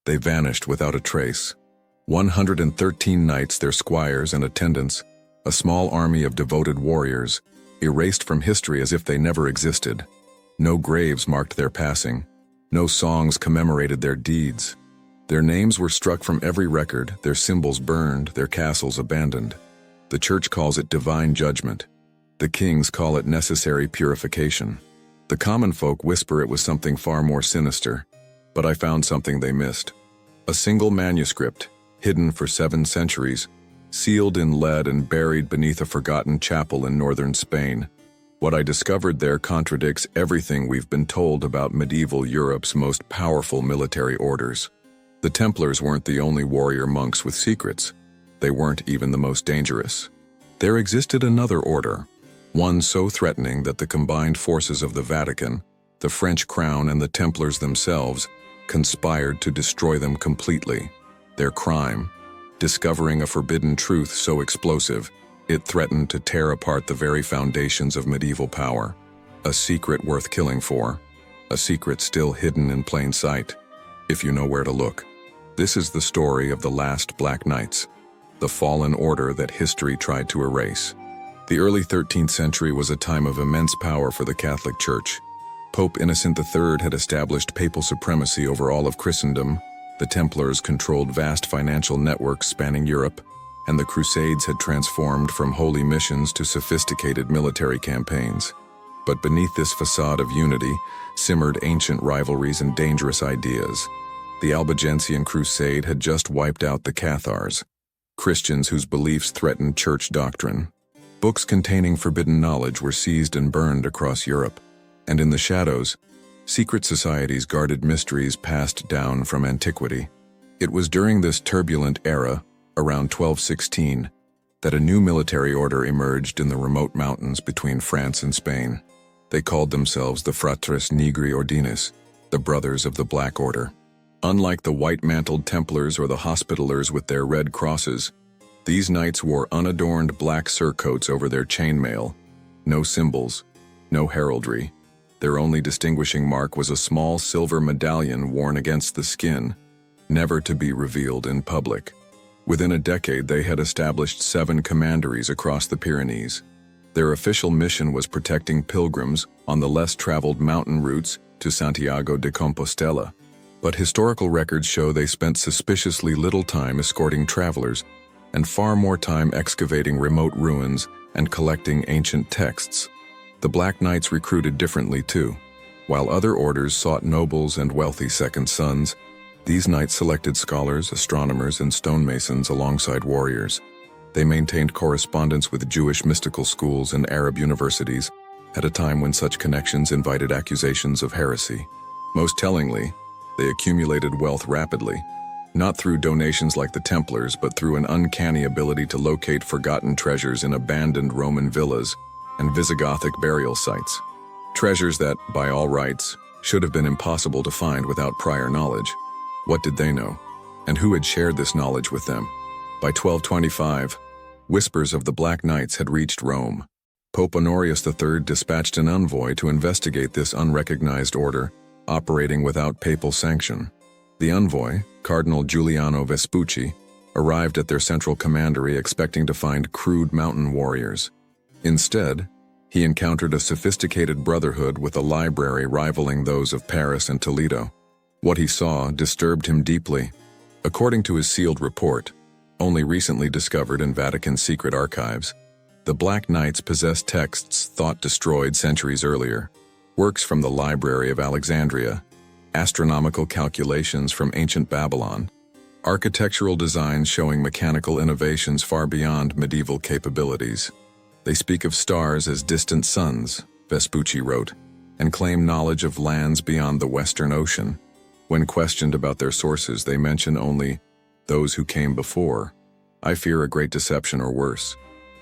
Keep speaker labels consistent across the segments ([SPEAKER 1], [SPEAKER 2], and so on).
[SPEAKER 1] They vanished without a trace. 113 knights, their squires and attendants, a small army of devoted warriors, erased from history as if they never existed. No graves marked their passing. No songs commemorated their deeds. Their names were struck from every record, their symbols burned, their castles abandoned. The church calls it divine judgment. The kings call it necessary purification. The common folk whisper it was something far more sinister. But I found something they missed. A single manuscript, hidden for 7 centuries, sealed in lead and buried beneath a forgotten chapel in northern Spain. What I discovered there contradicts everything we've been told about medieval Europe's most powerful military orders. The Templars weren't the only warrior monks with secrets. They weren't even the most dangerous. There existed another order, one so threatening that the combined forces of the Vatican, the French crown, and the Templars themselves conspired to destroy them completely. Their crime, discovering a forbidden truth so explosive, it threatened to tear apart the very foundations of medieval power. A secret worth killing for, a secret still hidden in plain sight, if you know where to look. This is the story of the last Black Knights, the fallen order that history tried to erase. The early 13th century was a time of immense power for the Catholic Church. Pope Innocent III had established papal supremacy over all of Christendom, the Templars controlled vast financial networks spanning Europe, and the Crusades had transformed from holy missions to sophisticated military campaigns. But beneath this facade of unity simmered ancient rivalries and dangerous ideas. The Albigensian Crusade had just wiped out the Cathars, Christians whose beliefs threatened church doctrine. Books containing forbidden knowledge were seized and burned across Europe, and in the shadows, secret societies guarded mysteries passed down from antiquity. It was during this turbulent era, around 1216, that a new military order emerged in the remote mountains between France and Spain. They called themselves the Fratres Nigri Ordinis, the Brothers of the Black Order. Unlike the white-mantled Templars or the Hospitallers with their red crosses, these knights wore unadorned black surcoats over their chainmail. No symbols, no heraldry. Their only distinguishing mark was a small silver medallion worn against the skin, never to be revealed in public. Within a decade, they had established 7 commanderies across the Pyrenees. Their official mission was protecting pilgrims on the less-traveled mountain routes to Santiago de Compostela. But historical records show they spent suspiciously little time escorting travelers and far more time excavating remote ruins and collecting ancient texts. The Black Knights recruited differently too. While other orders sought nobles and wealthy second sons, these knights selected scholars, astronomers, and stonemasons alongside warriors. They maintained correspondence with Jewish mystical schools and Arab universities at a time when such connections invited accusations of heresy. Most tellingly, they accumulated wealth rapidly, not through donations like the Templars, but through an uncanny ability to locate forgotten treasures in abandoned Roman villas and Visigothic burial sites. Treasures that, by all rights, should have been impossible to find without prior knowledge. What did they know? And who had shared this knowledge with them? By 1225, whispers of the Black Knights had reached Rome. Pope Honorius III dispatched an envoy to investigate this unrecognized order, operating without papal sanction. The envoy, Cardinal Giuliano Vespucci, arrived at their central commandery expecting to find crude mountain warriors. Instead, he encountered a sophisticated brotherhood with a library rivaling those of Paris and Toledo. What he saw disturbed him deeply. According to his sealed report, only recently discovered in Vatican secret archives, the Black Knights possessed texts thought destroyed centuries earlier, works from the Library of Alexandria, astronomical calculations from ancient Babylon, architectural designs showing mechanical innovations far beyond medieval capabilities. They speak of stars as distant suns, Vespucci wrote, and claim knowledge of lands beyond the Western Ocean. When questioned about their sources, they mention only those who came before. I fear a great deception or worse.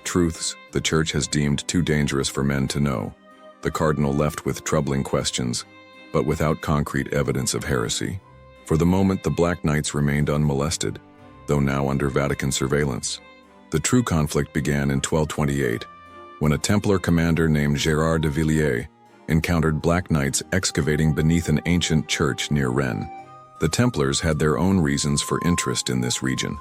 [SPEAKER 1] Truths the Church has deemed too dangerous for men to know. The Cardinal left with troubling questions, but without concrete evidence of heresy. For the moment, the Black Knights remained unmolested, though now under Vatican surveillance. The true conflict began in 1228, when a Templar commander named Gérard de Villiers encountered Black Knights excavating beneath an ancient church near Rennes. The Templars had their own reasons for interest in this region,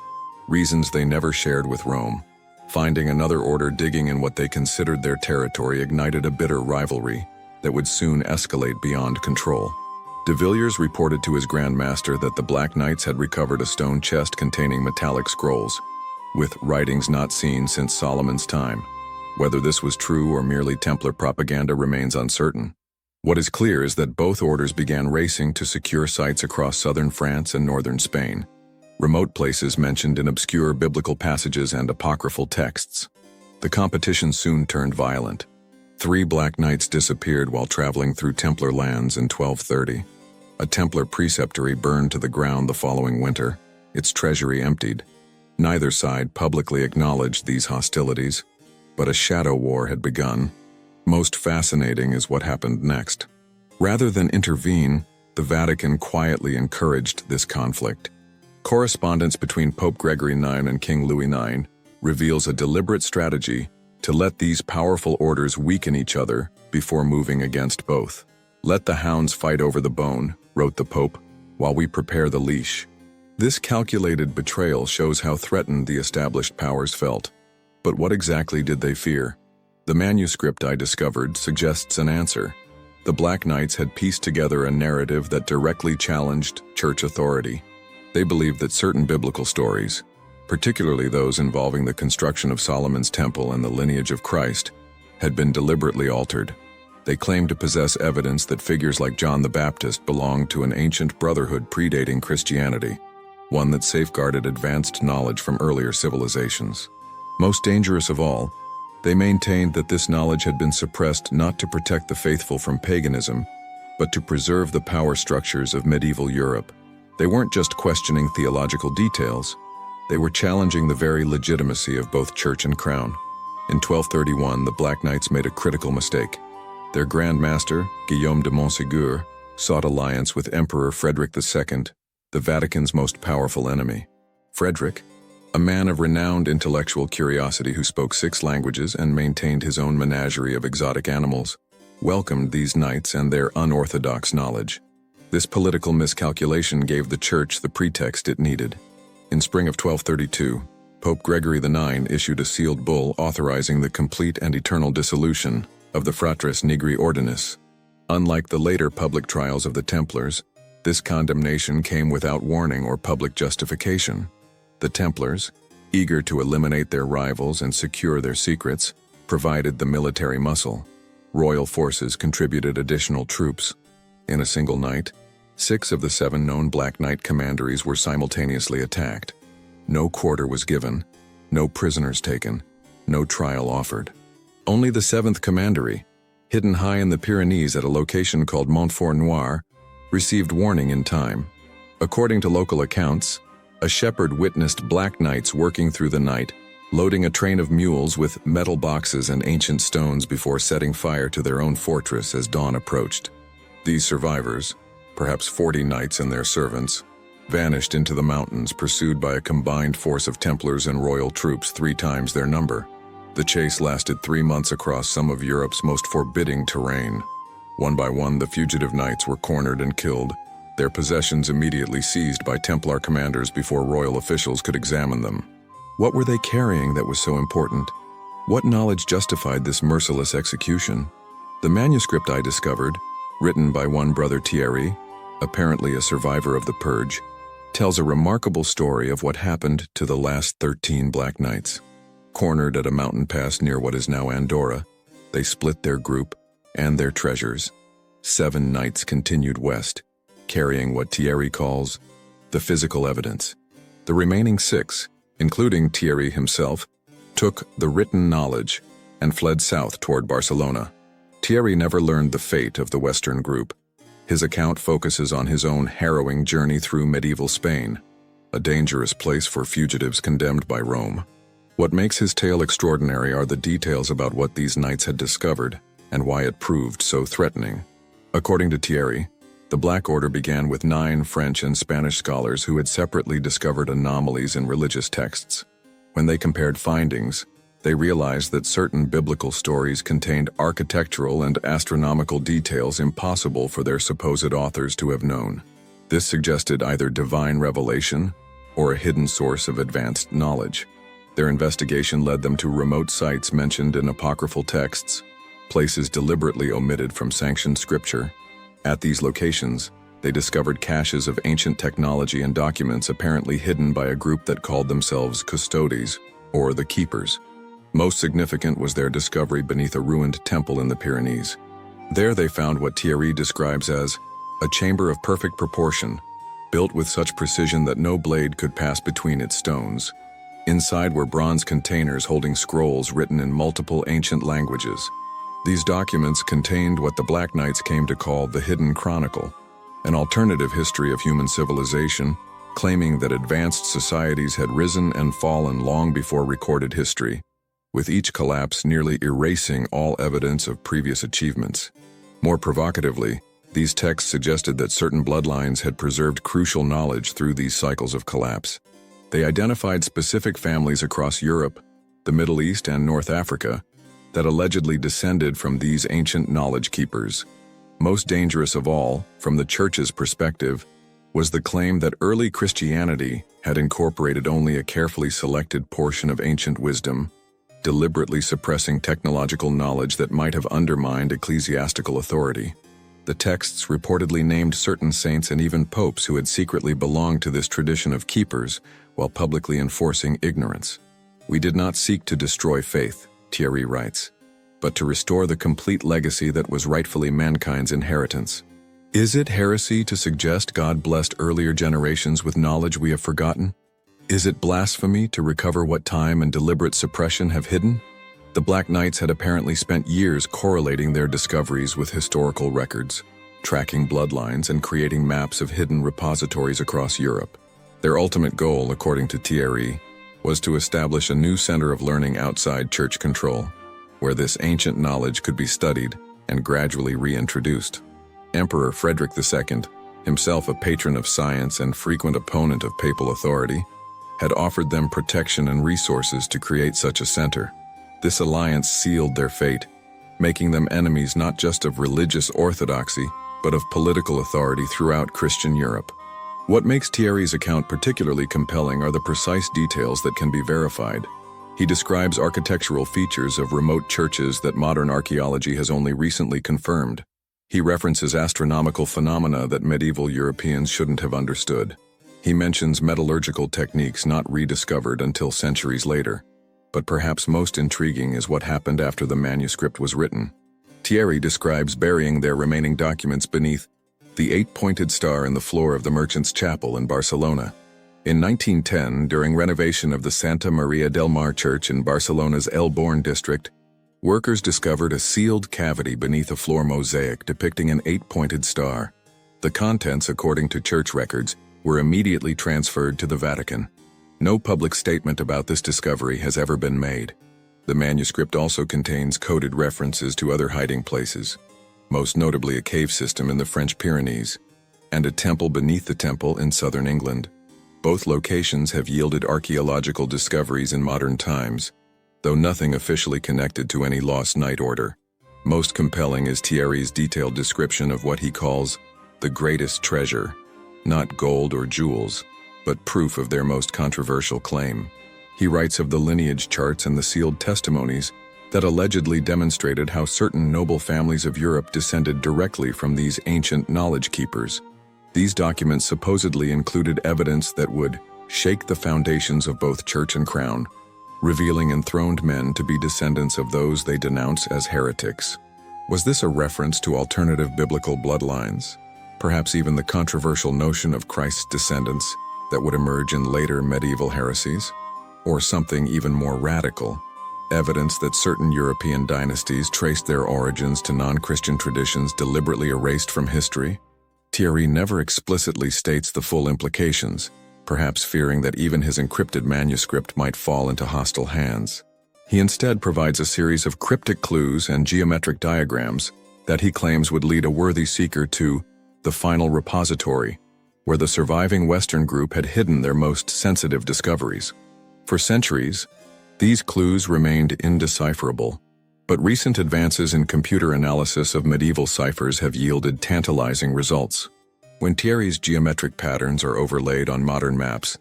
[SPEAKER 1] reasons they never shared with Rome. Finding another order digging in what they considered their territory ignited a bitter rivalry that would soon escalate beyond control. De Villiers reported to his Grand Master that the Black Knights had recovered a stone chest containing metallic scrolls, with writings not seen since Solomon's time. Whether this was true or merely Templar propaganda remains uncertain. What is clear is that both orders began racing to secure sites across southern France and northern Spain, remote places mentioned in obscure biblical passages and apocryphal texts. The competition soon turned violent. 3 Black Knights disappeared while traveling through Templar lands in 1230. A Templar preceptory burned to the ground the following winter, its treasury emptied. Neither side publicly acknowledged these hostilities, but a shadow war had begun. Most fascinating is what happened next. Rather than intervene, the Vatican quietly encouraged this conflict. Correspondence between Pope Gregory IX and King Louis IX reveals a deliberate strategy to let these powerful orders weaken each other before moving against both. "Let the hounds fight over the bone," wrote the Pope, "while we prepare the leash." This calculated betrayal shows how threatened the established powers felt. But what exactly did they fear? The manuscript I discovered suggests an answer. The Black Knights had pieced together a narrative that directly challenged church authority. They believed that certain biblical stories, particularly those involving the construction of Solomon's temple and the lineage of Christ, had been deliberately altered. They claimed to possess evidence that figures like John the Baptist belonged to an ancient brotherhood predating Christianity, one that safeguarded advanced knowledge from earlier civilizations. Most dangerous of all, they maintained that this knowledge had been suppressed not to protect the faithful from paganism, but to preserve the power structures of medieval Europe. They weren't just questioning theological details, they were challenging the very legitimacy of both church and crown. In 1231, the Black Knights made a critical mistake. Their Grand Master, Guillaume de Montségur, sought alliance with Emperor Frederick II, the Vatican's most powerful enemy. Frederick, a man of renowned intellectual curiosity who spoke 6 languages and maintained his own menagerie of exotic animals, welcomed these knights and their unorthodox knowledge. This political miscalculation gave the Church the pretext it needed. In spring of 1232, Pope Gregory IX issued a sealed bull authorizing the complete and eternal dissolution of the Fratres Nigri Ordinis. Unlike the later public trials of the Templars, this condemnation came without warning or public justification. The Templars, eager to eliminate their rivals and secure their secrets, provided the military muscle. Royal forces contributed additional troops. In a single night, 6 of the 7 known Black Knight commanderies were simultaneously attacked. No quarter was given, no prisoners taken, no trial offered. Only the 7th commandery, hidden high in the Pyrenees at a location called Montfort Noir, received warning in time. According to local accounts, a shepherd witnessed Black Knights working through the night, loading a train of mules with metal boxes and ancient stones before setting fire to their own fortress as dawn approached. These survivors, perhaps 40 knights and their servants, vanished into the mountains pursued by a combined force of Templars and royal troops 3 times their number. The chase lasted 3 months across some of Europe's most forbidding terrain. One by one, the fugitive knights were cornered and killed, their possessions immediately seized by Templar commanders before royal officials could examine them. What were they carrying that was so important? What knowledge justified this merciless execution? The manuscript I discovered, written by one brother Thierry, apparently a survivor of the purge, tells a remarkable story of what happened to the last 13 Black Knights. Cornered at a mountain pass near what is now Andorra, they split their group and their treasures. 7 knights continued west, carrying what Thierry calls the physical evidence. The remaining 6, including Thierry himself, took the written knowledge and fled south toward Barcelona. Thierry never learned the fate of the Western group. His account focuses on his own harrowing journey through medieval Spain, a dangerous place for fugitives condemned by Rome. What makes his tale extraordinary are the details about what these knights had discovered and why it proved so threatening. According to Thierry, the Black Order began with 9 French and Spanish scholars who had separately discovered anomalies in religious texts. When they compared findings, they realized that certain biblical stories contained architectural and astronomical details impossible for their supposed authors to have known. This suggested either divine revelation or a hidden source of advanced knowledge. Their investigation led them to remote sites mentioned in apocryphal texts, places deliberately omitted from sanctioned scripture. At these locations, they discovered caches of ancient technology and documents apparently hidden by a group that called themselves custodes, or the keepers. Most significant was their discovery beneath a ruined temple in the Pyrenees. There they found what Thierry describes as a chamber of perfect proportion, built with such precision that no blade could pass between its stones. Inside were bronze containers holding scrolls written in multiple ancient languages. These documents contained what the Black Knights came to call the hidden chronicle, an alternative history of human civilization, claiming that advanced societies had risen and fallen long before recorded history, with each collapse nearly erasing all evidence of previous achievements. More provocatively, these texts suggested that certain bloodlines had preserved crucial knowledge through these cycles of collapse. They identified specific families across Europe, the Middle East, and North Africa that allegedly descended from these ancient knowledge keepers. Most dangerous of all, from the Church's perspective, was the claim that early Christianity had incorporated only a carefully selected portion of ancient wisdom, deliberately suppressing technological knowledge that might have undermined ecclesiastical authority. The texts reportedly named certain saints and even popes who had secretly belonged to this tradition of keepers while publicly enforcing ignorance. "We did not seek to destroy faith," Thierry writes, "but to restore the complete legacy that was rightfully mankind's inheritance." Is it heresy to suggest God blessed earlier generations with knowledge we have forgotten? Is it blasphemy to recover what time and deliberate suppression have hidden? The Black Knights had apparently spent years correlating their discoveries with historical records, tracking bloodlines and creating maps of hidden repositories across Europe. Their ultimate goal, according to Thierry, was to establish a new center of learning outside church control, where this ancient knowledge could be studied and gradually reintroduced. Emperor Frederick II, himself a patron of science and frequent opponent of papal authority, had offered them protection and resources to create such a center. This alliance sealed their fate, making them enemies not just of religious orthodoxy, but of political authority throughout Christian Europe. What makes Thierry's account particularly compelling are the precise details that can be verified. He describes architectural features of remote churches that modern archaeology has only recently confirmed. He references astronomical phenomena that medieval Europeans shouldn't have understood. He mentions metallurgical techniques not rediscovered until centuries later. But perhaps most intriguing is what happened after the manuscript was written. Thierry describes burying their remaining documents beneath the 8-pointed star in the floor of the Merchants' Chapel in Barcelona. In 1910, during renovation of the Santa Maria del Mar Church in Barcelona's El Born district, workers discovered a sealed cavity beneath a floor mosaic depicting an 8-pointed star. The contents, according to church records, were immediately transferred to the Vatican. No public statement about this discovery has ever been made. The manuscript also contains coded references to other hiding places, most notably a cave system in the French Pyrenees, and a temple beneath the temple in southern England. Both locations have yielded archaeological discoveries in modern times, though nothing officially connected to any lost night order. Most compelling is Thierry's detailed description of what he calls the greatest treasure, not gold or jewels, but proof of their most controversial claim. He writes of the lineage charts and the sealed testimonies that allegedly demonstrated how certain noble families of Europe descended directly from these ancient knowledge keepers. These documents supposedly included evidence that would shake the foundations of both church and crown, revealing enthroned men to be descendants of those they denounce as heretics. Was this a reference to alternative biblical bloodlines? Perhaps even the controversial notion of Christ's descendants that would emerge in later medieval heresies? Or something even more radical, evidence that certain European dynasties traced their origins to non-Christian traditions deliberately erased from history? Thierry never explicitly states the full implications, perhaps fearing that even his encrypted manuscript might fall into hostile hands. He instead provides a series of cryptic clues and geometric diagrams that he claims would lead a worthy seeker to the final repository, where the surviving Western group had hidden their most sensitive discoveries. For centuries, these clues remained indecipherable, but recent advances in computer analysis of medieval ciphers have yielded tantalizing results. When Thierry's geometric patterns are overlaid on modern maps,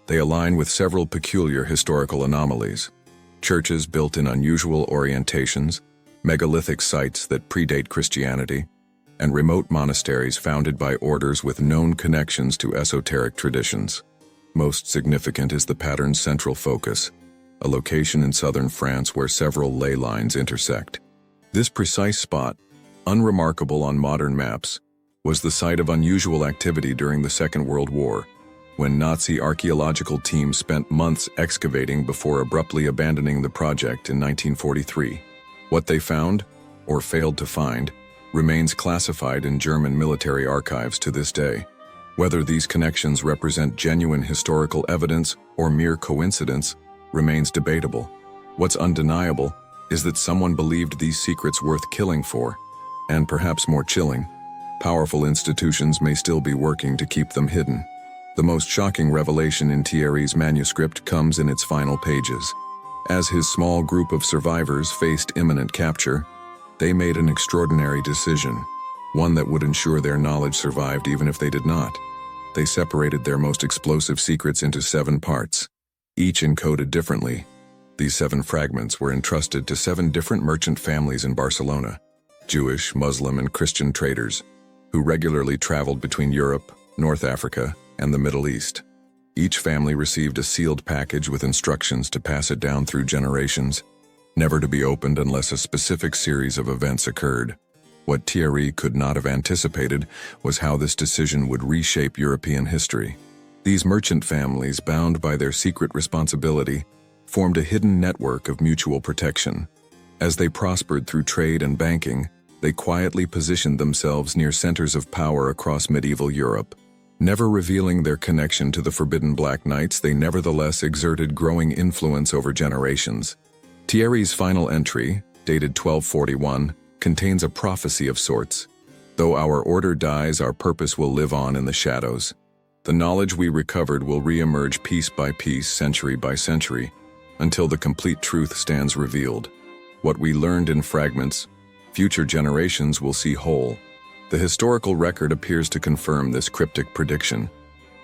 [SPEAKER 1] they align with several peculiar historical anomalies. Churches built in unusual orientations, megalithic sites that predate Christianity, and remote monasteries founded by orders with known connections to esoteric traditions. Most significant is the pattern's central focus, a location in southern France where several ley lines intersect. This precise spot, unremarkable on modern maps, was the site of unusual activity during the Second World War, when Nazi archaeological teams spent months excavating before abruptly abandoning the project in 1943. What they found, or failed to find, remains classified in German military archives to this day. Whether these connections represent genuine historical evidence or mere coincidence remains debatable. What's undeniable is that someone believed these secrets worth killing for, and perhaps more chilling, powerful institutions may still be working to keep them hidden. The most shocking revelation in Thierry's manuscript comes in its final pages. As his small group of survivors faced imminent capture, they made an extraordinary decision, one that would ensure their knowledge survived even if they did not. They separated their most explosive secrets into 7 parts, each encoded differently. These 7 fragments were entrusted to 7 different merchant families in Barcelona, Jewish, Muslim, and Christian traders, who regularly traveled between Europe, North Africa, and the Middle East. Each family received a sealed package with instructions to pass it down through generations, never to be opened unless a specific series of events occurred. What Thierry could not have anticipated was how this decision would reshape European history. These merchant families, bound by their secret responsibility, formed a hidden network of mutual protection. As they prospered through trade and banking, they quietly positioned themselves near centers of power across medieval Europe. Never revealing their connection to the forbidden Black Knights, they nevertheless exerted growing influence over generations. Thierry's final entry, dated 1241, contains a prophecy of sorts. Though our order dies, our purpose will live on in the shadows. The knowledge we recovered will re-emerge piece by piece, century by century, until the complete truth stands revealed. What we learned in fragments, future generations will see whole. The historical record appears to confirm this cryptic prediction.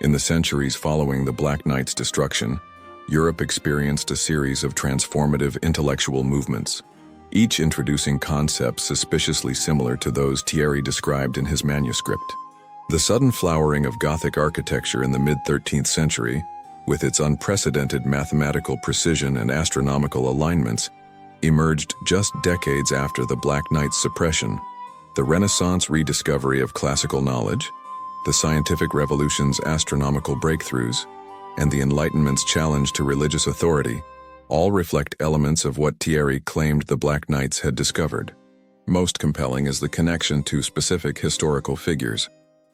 [SPEAKER 1] In the centuries following the Black Knight's destruction, Europe experienced a series of transformative intellectual movements, each introducing concepts suspiciously similar to those Thierry described in his manuscript. The sudden flowering of Gothic architecture in the mid-13th century, with its unprecedented mathematical precision and astronomical alignments, emerged just decades after the Black Knight's suppression. The Renaissance rediscovery of classical knowledge, the scientific revolution's astronomical breakthroughs, and the Enlightenment's challenge to religious authority all reflect elements of what Thierry claimed the Black Knights had discovered. Most compelling is the connection to specific historical figures.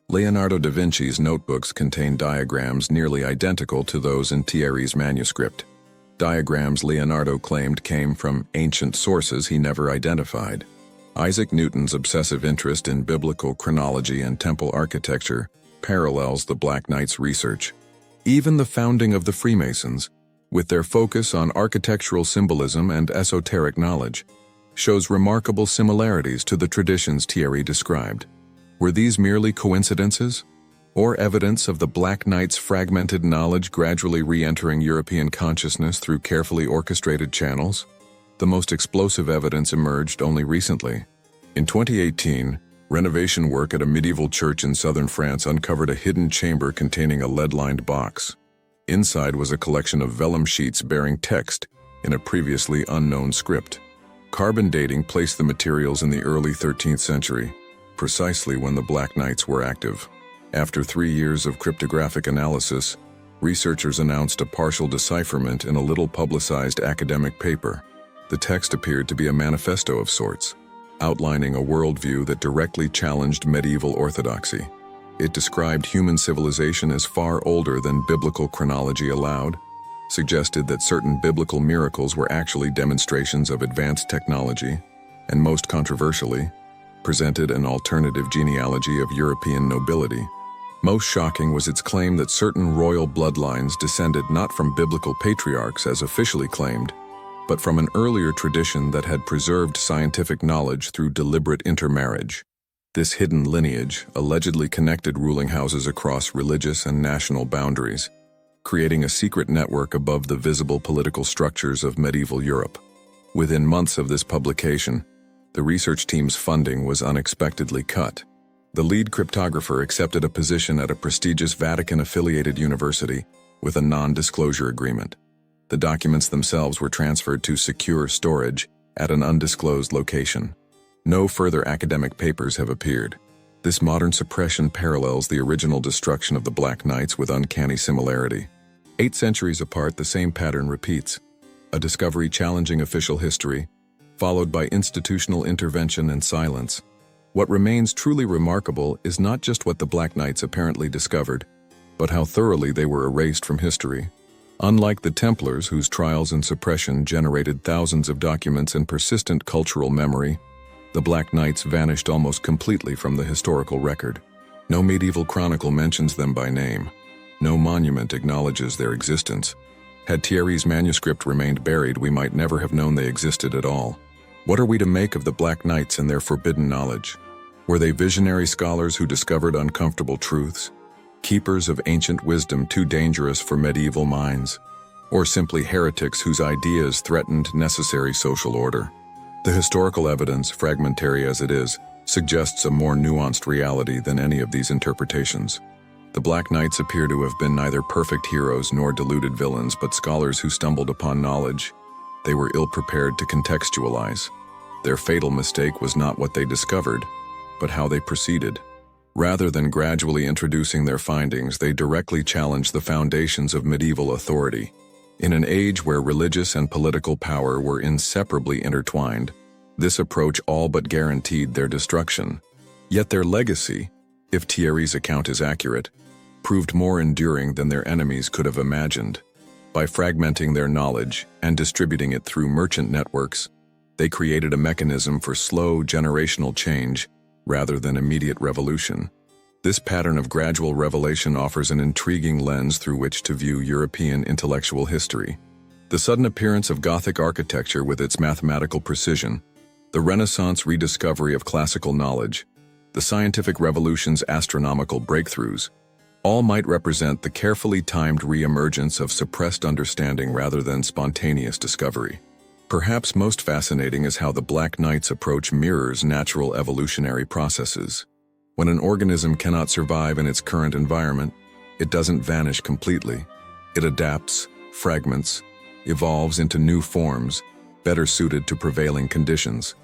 [SPEAKER 1] Leonardo da Vinci's notebooks contain diagrams nearly identical to those in Thierry's manuscript. Diagrams Leonardo claimed came from ancient sources he never identified. Isaac Newton's obsessive interest in biblical chronology and temple architecture parallels the Black Knight's research. Even the founding of the Freemasons, with their focus on architectural symbolism and esoteric knowledge, shows remarkable similarities to the traditions Thierry described. Were these merely coincidences, or evidence of the Black Knight's fragmented knowledge gradually re-entering European consciousness through carefully orchestrated channels? The most explosive evidence emerged only recently. In 2018, renovation work at a medieval church in southern France uncovered a hidden chamber containing a lead-lined box. Inside was a collection of vellum sheets bearing text in a previously unknown script. Carbon dating placed the materials in the early 13th century, precisely when the Black Knights were active. After 3 years of cryptographic analysis, researchers announced a partial decipherment in a little-publicized academic paper. The text appeared to be a manifesto of sorts, outlining a worldview that directly challenged medieval orthodoxy. It described human civilization as far older than biblical chronology allowed, suggested that certain biblical miracles were actually demonstrations of advanced technology, and most controversially, presented an alternative genealogy of European nobility. Most shocking was its claim that certain royal bloodlines descended not from biblical patriarchs as officially claimed, but from an earlier tradition that had preserved scientific knowledge through deliberate intermarriage. This hidden lineage allegedly connected ruling houses across religious and national boundaries, creating a secret network above the visible political structures of medieval Europe. Within months of this publication, the research team's funding was unexpectedly cut. The lead cryptographer accepted a position at a prestigious Vatican-affiliated university with a non-disclosure agreement. The documents themselves were transferred to secure storage at an undisclosed location. No further academic papers have appeared. This modern suppression parallels the original destruction of the Black Knights with uncanny similarity. 8 centuries apart, the same pattern repeats. A discovery challenging official history, followed by institutional intervention and silence. What remains truly remarkable is not just what the Black Knights apparently discovered, but how thoroughly they were erased from history. Unlike the Templars, whose trials and suppression generated thousands of documents and persistent cultural memory, the Black Knights vanished almost completely from the historical record. No medieval chronicle mentions them by name. No monument acknowledges their existence. Had Thierry's manuscript remained buried, we might never have known they existed at all. What are we to make of the Black Knights and their forbidden knowledge? Were they visionary scholars who discovered uncomfortable truths? Keepers of ancient wisdom too dangerous for medieval minds? Or simply heretics whose ideas threatened necessary social order? The historical evidence, fragmentary as it is, suggests a more nuanced reality than any of these interpretations. The Black Knights appear to have been neither perfect heroes nor deluded villains, but scholars who stumbled upon knowledge they were ill-prepared to contextualize. Their fatal mistake was not what they discovered, but how they proceeded. Rather than gradually introducing their findings, they directly challenged the foundations of medieval authority. In an age where religious and political power were inseparably intertwined, this approach all but guaranteed their destruction. Yet their legacy, if Thierry's account is accurate, proved more enduring than their enemies could have imagined. By fragmenting their knowledge and distributing it through merchant networks, they created a mechanism for slow generational change rather than immediate revolution. This pattern of gradual revelation offers an intriguing lens through which to view European intellectual history. The sudden appearance of Gothic architecture with its mathematical precision, the Renaissance rediscovery of classical knowledge, the scientific revolution's astronomical breakthroughs, all might represent the carefully timed re-emergence of suppressed understanding rather than spontaneous discovery. Perhaps most fascinating is how the Black Knights' approach mirrors natural evolutionary processes. When an organism cannot survive in its current environment, it doesn't vanish completely. It adapts, fragments, evolves into new forms, better suited to prevailing conditions.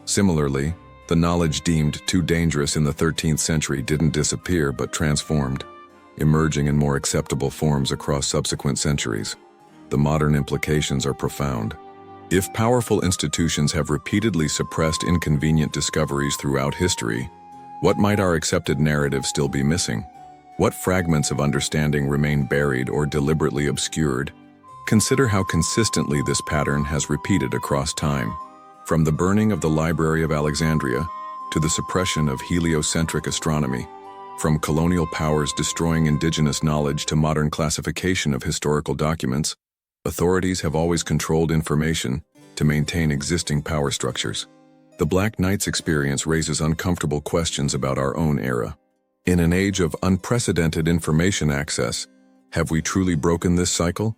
[SPEAKER 1] Similarly, the knowledge deemed too dangerous in the 13th century didn't disappear but transformed, emerging in more acceptable forms across subsequent centuries. The modern implications are profound. If powerful institutions have repeatedly suppressed inconvenient discoveries throughout history, what might our accepted narrative still be missing? What fragments of understanding remain buried or deliberately obscured? Consider how consistently this pattern has repeated across time. From the burning of the Library of Alexandria to the suppression of heliocentric astronomy, from colonial powers destroying indigenous knowledge to modern classification of historical documents, authorities have always controlled information to maintain existing power structures. The Black Knights' experience raises uncomfortable questions about our own era. In an age of unprecedented information access, have we truly broken this cycle?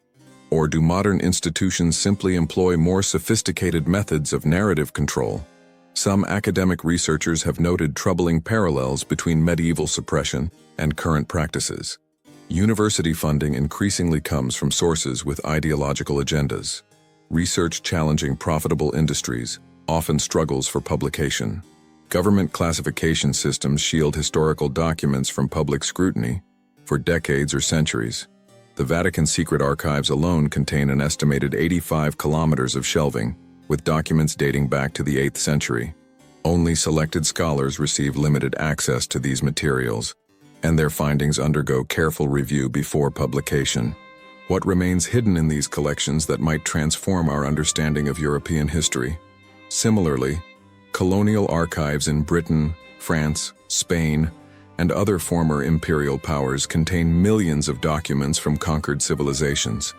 [SPEAKER 1] Or do modern institutions simply employ more sophisticated methods of narrative control? Some academic researchers have noted troubling parallels between medieval suppression and current practices. University funding increasingly comes from sources with ideological agendas. Research challenging profitable industries often struggles for publication. Government classification systems shield historical documents from public scrutiny for decades or centuries. The Vatican's secret archives alone contain an estimated 85 kilometers of shelving, with documents dating back to the 8th century. Only selected scholars receive limited access to these materials, and their findings undergo careful review before publication. What remains hidden in these collections that might transform our understanding of European history? Similarly, colonial archives in Britain, France, Spain, and other former imperial powers contain millions of documents from conquered civilizations,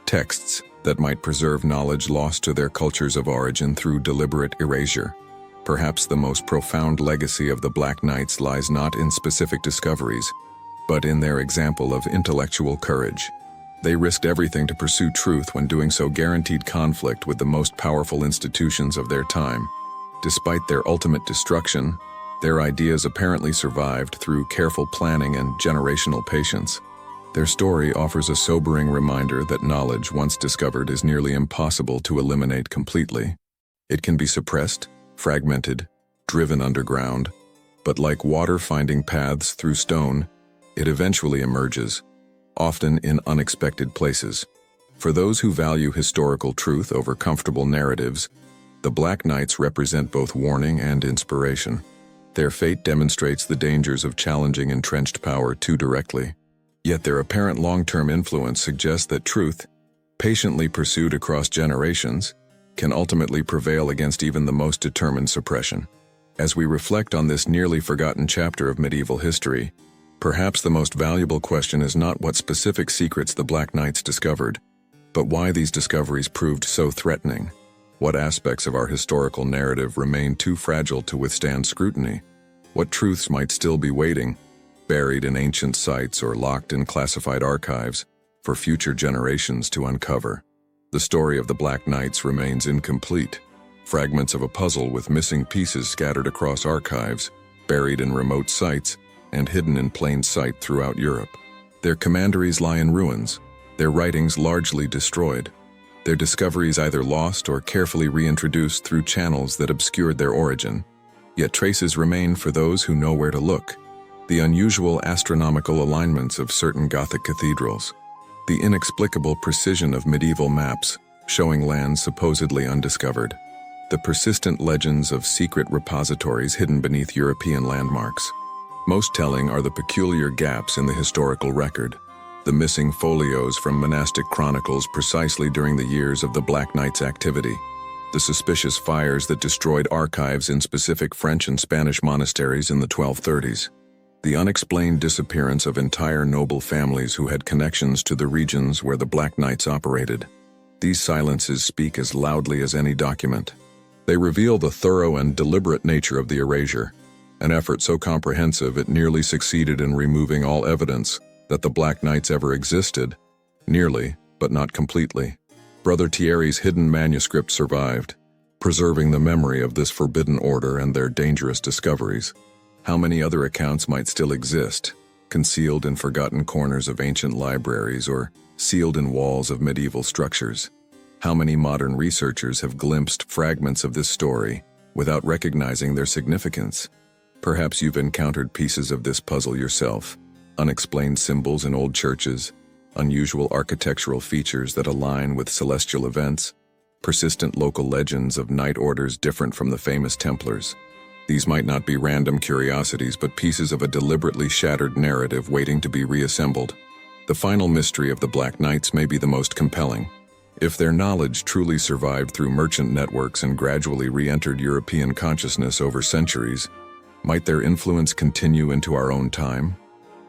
[SPEAKER 1] texts that might preserve knowledge lost to their cultures of origin through deliberate erasure. Perhaps the most profound legacy of the Black Knights lies not in specific discoveries, but in their example of intellectual courage. They risked everything to pursue truth when doing so guaranteed conflict with the most powerful institutions of their time. Despite their ultimate destruction, their ideas apparently survived through careful planning and generational patience. Their story offers a sobering reminder that knowledge once discovered is nearly impossible to eliminate completely. It can be suppressed, fragmented, driven underground, but like water finding paths through stone, it eventually emerges, often in unexpected places. For those who value historical truth over comfortable narratives, the Black Knights represent both warning and inspiration. Their fate demonstrates the dangers of challenging entrenched power too directly. Yet their apparent long-term influence suggests that truth, patiently pursued across generations, can ultimately prevail against even the most determined suppression. As we reflect on this nearly forgotten chapter of medieval history, perhaps the most valuable question is not what specific secrets the Black Knights discovered, but why these discoveries proved so threatening. What aspects of our historical narrative remain too fragile to withstand scrutiny? What truths might still be waiting, buried in ancient sites or locked in classified archives, for future generations to uncover? The story of the Black Knights remains incomplete. Fragments of a puzzle with missing pieces scattered across archives, buried in remote sites, and hidden in plain sight throughout Europe. Their commanderies lie in ruins, their writings largely destroyed, their discoveries either lost or carefully reintroduced through channels that obscured their origin. Yet traces remain for those who know where to look. The unusual astronomical alignments of certain Gothic cathedrals, the inexplicable precision of medieval maps showing lands supposedly undiscovered, the persistent legends of secret repositories hidden beneath European landmarks. Most telling are the peculiar gaps in the historical record, the missing folios from monastic chronicles precisely during the years of the Black Knights' activity, the suspicious fires that destroyed archives in specific French and Spanish monasteries in the 1230s, the unexplained disappearance of entire noble families who had connections to the regions where the Black Knights operated. These silences speak as loudly as any document. They reveal the thorough and deliberate nature of the erasure, an effort so comprehensive it nearly succeeded in removing all evidence that the Black Knights ever existed, nearly, but not completely. Brother Thierry's hidden manuscript survived, preserving the memory of this forbidden order and their dangerous discoveries. How many other accounts might still exist, concealed in forgotten corners of ancient libraries or sealed in walls of medieval structures? How many modern researchers have glimpsed fragments of this story without recognizing their significance? Perhaps you've encountered pieces of this puzzle yourself, unexplained symbols in old churches, unusual architectural features that align with celestial events, persistent local legends of knight orders different from the famous Templars. These might not be random curiosities, but pieces of a deliberately shattered narrative waiting to be reassembled. The final mystery of the Black Knights may be the most compelling. If their knowledge truly survived through merchant networks and gradually re-entered European consciousness over centuries, might their influence continue into our own time?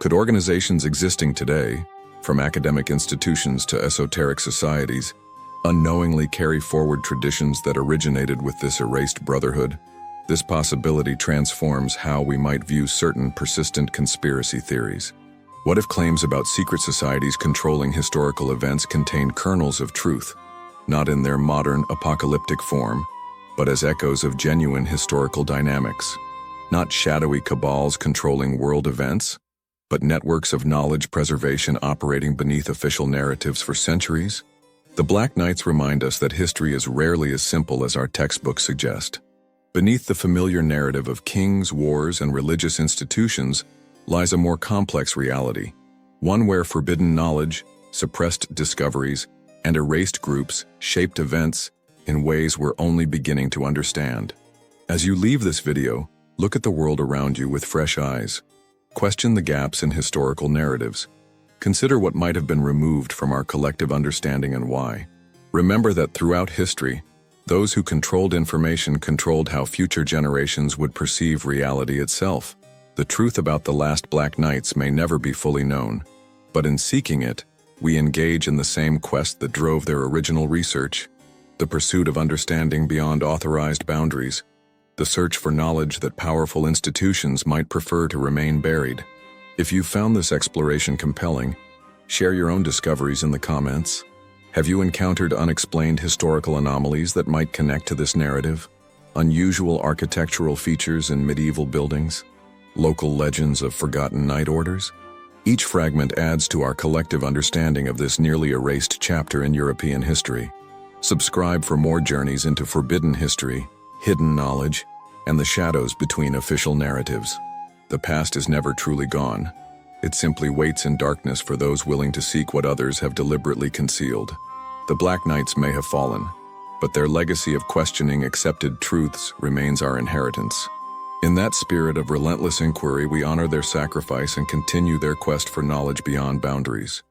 [SPEAKER 1] Could organizations existing today, from academic institutions to esoteric societies, unknowingly carry forward traditions that originated with this erased brotherhood? This possibility transforms how we might view certain persistent conspiracy theories. What if claims about secret societies controlling historical events contain kernels of truth, not in their modern apocalyptic form, but as echoes of genuine historical dynamics? Not shadowy cabals controlling world events, but networks of knowledge preservation operating beneath official narratives for centuries? The Black Knights remind us that history is rarely as simple as our textbooks suggest. Beneath the familiar narrative of kings, wars, and religious institutions lies a more complex reality, one where forbidden knowledge, suppressed discoveries, and erased groups shaped events in ways we're only beginning to understand. As you leave this video, look at the world around you with fresh eyes. Question the gaps in historical narratives. Consider what might have been removed from our collective understanding and why. Remember that throughout history, those who controlled information controlled how future generations would perceive reality itself. The truth about the last Black Knights may never be fully known, but in seeking it, we engage in the same quest that drove their original research, the pursuit of understanding beyond authorized boundaries, the the search for knowledge that powerful institutions might prefer to remain buried. If you found this exploration compelling, share your own discoveries in the comments. Have you encountered unexplained historical anomalies that might connect to this narrative? Unusual architectural features in medieval buildings? Local legends of forgotten night orders? Each fragment adds to our collective understanding of this nearly erased chapter in European history. Subscribe for more journeys into forbidden history, hidden knowledge, and the shadows between official narratives. The past is never truly gone. It simply waits in darkness for those willing to seek what others have deliberately concealed. The Black Knights may have fallen, but their legacy of questioning accepted truths remains our inheritance. In that spirit of relentless inquiry, we honor their sacrifice and continue their quest for knowledge beyond boundaries.